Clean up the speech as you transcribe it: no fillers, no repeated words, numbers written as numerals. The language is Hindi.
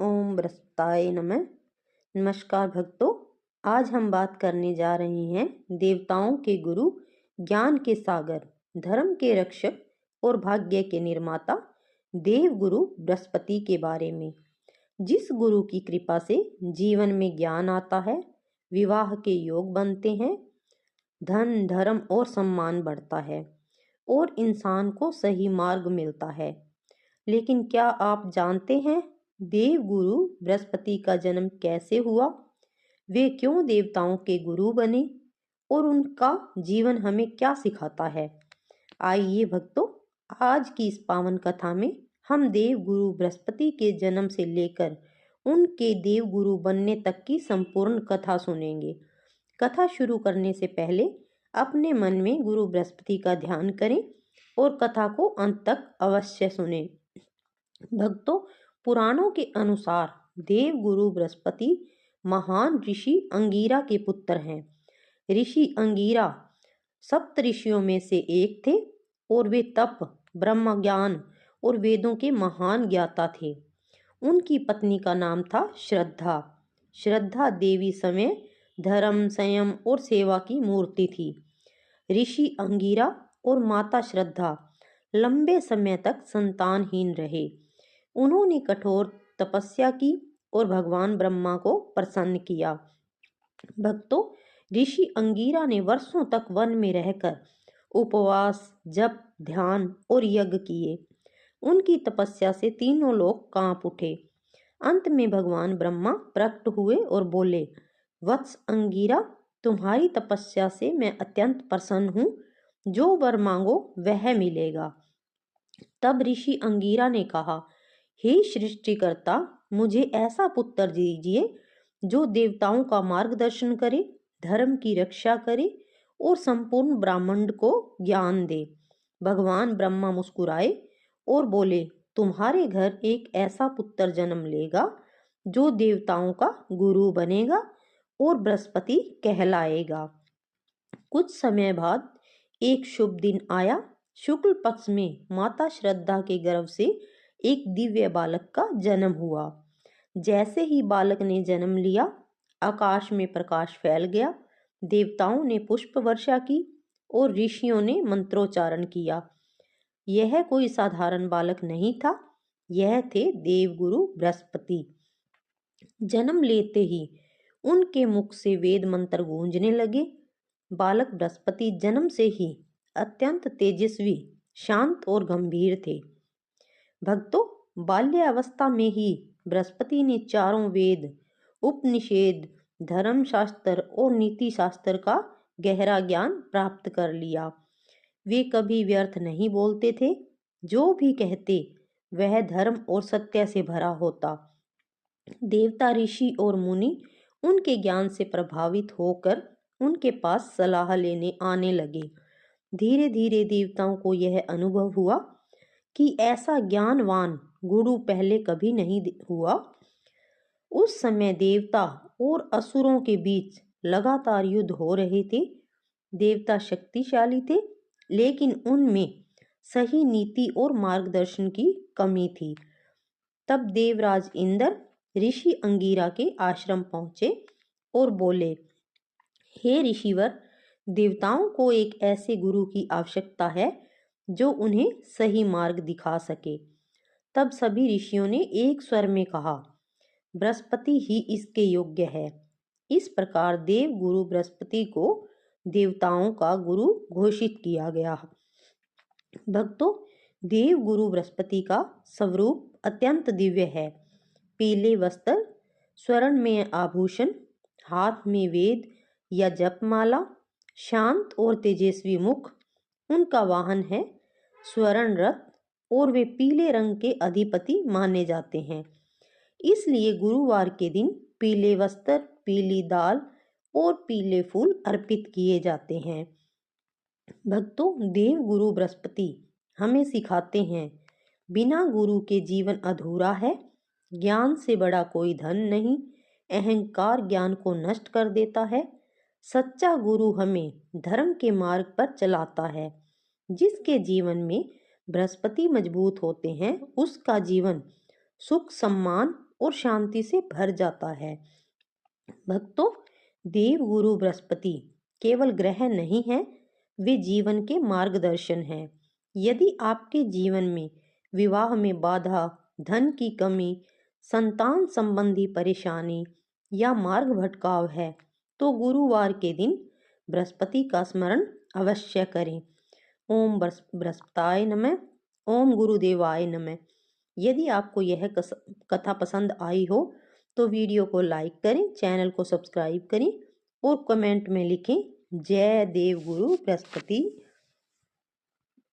ओम बृहस्पताय नमः। नमस्कार भक्तों, आज हम बात करने जा रहे हैं देवताओं के गुरु, ज्ञान के सागर, धर्म के रक्षक और भाग्य के निर्माता देव गुरु बृहस्पति के बारे में। जिस गुरु की कृपा से जीवन में ज्ञान आता है, विवाह के योग बनते हैं, धन धर्म और सम्मान बढ़ता है और इंसान को सही मार्ग मिलता है। लेकिन क्या आप जानते हैं देव गुरु बृहस्पति का जन्म कैसे हुआ? वे क्यों देवताओं के गुरु बने और उनका जीवन हमें क्या सिखाता है? आइए भक्तों, आज की इस पावन कथा में हम देव गुरु बृहस्पति के जन्म से लेकर उनके देव गुरु बनने तक की संपूर्ण कथा सुनेंगे। कथा शुरू करने से पहले अपने मन में गुरु बृहस्पति का ध्यान करें और कथा को अंत तक अवश्य सुनें। भक्तों, पुराणों के अनुसार देव गुरु बृहस्पति महान ऋषि अंगीरा के पुत्र हैं। ऋषि अंगीरा सप्त ऋषियों में से एक थे और वे तप, ब्रह्म ज्ञान और वेदों के महान ज्ञाता थे। उनकी पत्नी का नाम था श्रद्धा। श्रद्धा देवी समय धर्म, संयम और सेवा की मूर्ति थी। ऋषि अंगीरा और माता श्रद्धा लंबे समय तक संतानहीन रहे। उन्होंने कठोर तपस्या की और भगवान ब्रह्मा को प्रसन्न किया। भक्तों, ऋषि अंगीरा ने वर्षों तक वन में रहकर उपवास, जप, ध्यान और यज्ञ किए। उनकी तपस्या से तीनों लोग कांप उठे। अंत में भगवान ब्रह्मा प्रकट हुए और बोले, वत्स अंगीरा, तुम्हारी तपस्या से मैं अत्यंत प्रसन्न हूँ। जो वर मांगो वह मिलेगा। तब ऋषि अंगीरा ने कहा, हे सृष्टिकर्ता, मुझे ऐसा पुत्र दीजिए जो देवताओं का मार्गदर्शन करे, धर्म की रक्षा करे और संपूर्ण ब्रह्मांड को ज्ञान दे। भगवान ब्रह्मा मुस्कुराए और बोले, तुम्हारे घर एक ऐसा पुत्र जन्म लेगा जो देवताओं का गुरु बनेगा और बृहस्पति कहलाएगा। कुछ समय बाद एक शुभ दिन आया। शुक्ल पक्ष में माता श्रद्धा के गर्भ से एक दिव्य बालक का जन्म हुआ। जैसे ही बालक ने जन्म लिया, आकाश में प्रकाश फैल गया। देवताओं ने पुष्प वर्षा की और ऋषियों ने मंत्रोच्चारण किया। यह कोई साधारण बालक नहीं था, यह थे देवगुरु बृहस्पति। जन्म लेते ही उनके मुख से वेद मंत्र गूंजने लगे। बालक बृहस्पति जन्म से ही अत्यंत तेजस्वी, शांत और गंभीर थे। भक्तों, बाल्यावस्था में ही बृहस्पति ने चारों वेद, उपनिषद, धर्मशास्त्र और नीति शास्त्र का गहरा ज्ञान प्राप्त कर लिया। वे कभी व्यर्थ नहीं बोलते थे। जो भी कहते वह धर्म और सत्य से भरा होता। देवता, ऋषि और मुनि उनके ज्ञान से प्रभावित होकर उनके पास सलाह लेने आने लगे। धीरे धीरे देवताओं को यह अनुभव हुआ कि ऐसा ज्ञानवान गुरु पहले कभी नहीं हुआ। उस समय देवता और असुरों के बीच लगातार युद्ध हो रहे थे। देवता शक्तिशाली थे, लेकिन उनमें सही नीति और मार्गदर्शन की कमी थी। तब देवराज इंद्र ऋषि अंगीरा के आश्रम पहुंचे और बोले, हे ऋषिवर, देवताओं को एक ऐसे गुरु की आवश्यकता है जो उन्हें सही मार्ग दिखा सके। तब सभी ऋषियों ने एक स्वर में कहा, बृहस्पति ही इसके योग्य है। इस प्रकार देव गुरु बृहस्पति को देवताओं का गुरु घोषित किया गया। भक्तों, देव गुरु बृहस्पति का स्वरूप अत्यंत दिव्य है। पीले वस्त्र, स्वर्ण में आभूषण, हाथ में वेद या जपमाला, शांत और तेजस्वी मुख। उनका वाहन है स्वर्ण रथ और वे पीले रंग के अधिपति माने जाते हैं। इसलिए गुरुवार के दिन पीले वस्त्र, पीली दाल और पीले फूल अर्पित किए जाते हैं। भक्तों, देव गुरु बृहस्पति हमें सिखाते हैं, बिना गुरु के जीवन अधूरा है। ज्ञान से बड़ा कोई धन नहीं। अहंकार ज्ञान को नष्ट कर देता है। सच्चा गुरु हमें धर्म के मार्ग पर चलाता है। जिसके जीवन में बृहस्पति मजबूत होते हैं, उसका जीवन सुख, सम्मान और शांति से भर जाता है। भक्तों, देव गुरु बृहस्पति केवल ग्रह नहीं है, वे जीवन के मार्गदर्शन हैं। यदि आपके जीवन में विवाह में बाधा, धन की कमी, संतान संबंधी परेशानी या मार्ग भटकाव है, तो गुरुवार के दिन बृहस्पति का स्मरण अवश्य करें। ओम बृहस्पताय नमः। ओम गुरुदेवाय नमः। यदि आपको यह कथा पसंद आई हो तो वीडियो को लाइक करें, चैनल को सब्सक्राइब करें और कमेंट में लिखें जय देव गुरु बृहस्पति।